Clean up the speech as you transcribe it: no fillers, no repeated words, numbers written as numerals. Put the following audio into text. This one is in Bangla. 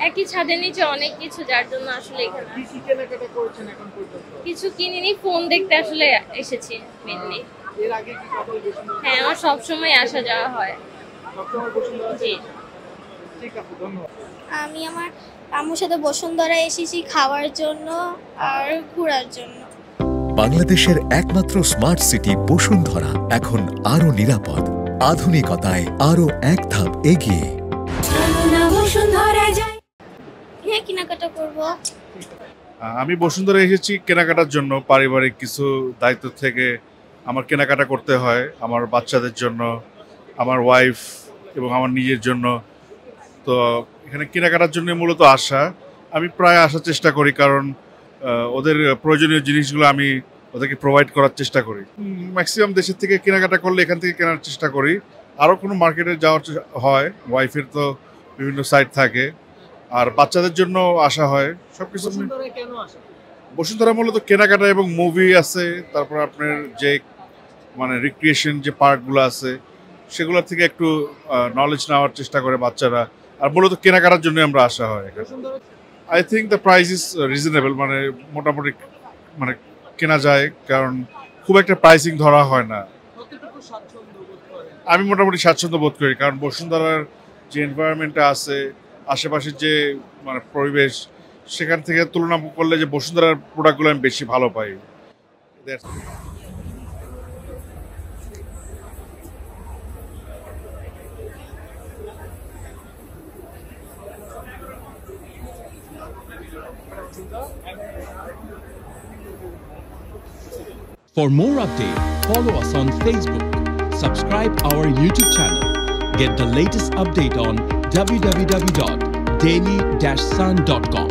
একই ছাদের নিচে অনেক কিছু, যার জন্য আসলে এখানে কি কি কেনাকাটা করেছেন এখন পর্যন্ত? কিছু কিনিনি, ফোন দেখতে আসলে এসেছি মেইনলি। এর আগে কি কখনো বসুন্ধরা? হ্যাঁ, আমার সবসময় আসা যাওয়া হয়। সবসময় বসুন্ধরা? জি। ঠিক আছে, ধন্যবাদ। আমি আমার আম্মুর সাথে বসুন্ধরা এসেছি খাওয়ার জন্য আর ঘোরার জন্য। বাংলাদেশের একমাত্র স্মার্ট সিটি বসুন্ধরা এখন আরো নিরাপদ, আধুনিকতায় আরো এক ধাপ এগিয়ে। হ্যাঁ, কেনাকাটা করব। আমি বসুন্ধরা এসেছি কেনাকাটার জন্য। পারিবারিক কিছু দায়িত্ব থেকে আমার কেনাকাটা করতে হয়, আমার বাচ্চাদের জন্য, আমার ওয়াইফ এবং আমার নিজের জন্য। তো এখানে কেনাকাটার জন্য মূলত আসা। আমি প্রায় আসার চেষ্টা করি, কারণ ওদের প্রয়োজনীয় জিনিসগুলো আমি ওদেরকে প্রোভাইড করার চেষ্টা করি। ম্যাক্সিমাম দেশের থেকে কেনাকাটা করলে এখান থেকে কেনার চেষ্টা করি। আরও কোনো মার্কেটে যাওয়ার হয়, ওয়াইফের তো বিভিন্ন সাইট থাকে, আর বাচ্চাদের জন্য আসা হয়। সবকিছু বসুন্ধরায় কেন আসা? বসুন্ধরা মূলত কেনাকাটা এবং মুভি আছে, তারপর আপনার যে মানে রিক্রিয়েশন যে পার্কগুলো আছে সেগুলোর থেকে একটু নলেজ নেওয়ার চেষ্টা করে বাচ্চারা। আর মূলত কেনাকাটার জন্য আমরা আসা হয় এখানে। Bashundhara I think the price is reasonable, মানে মোটামুটি মানে কেনা যায়, কারণ খুব একটা প্রাইসিং ধরা হয় না। কতটুকু স্বাচ্ছন্দ্য বোধ করেন? আমি মোটামুটি স্বাচ্ছন্দ্য বোধ করি, কারণ বসুন্ধরার যে এনভায়রনমেন্টটা আছে, আশেপাশের যে মানে পরিবেশ, সেখান থেকে তুলনা করলে যে বসুন্ধরার প্রোডাক্টগুলো আমি বেশি ভালো পাই। For more updates, follow us on Facebook, subscribe our YouTube channel, get the latest update on www.daily-sun.com.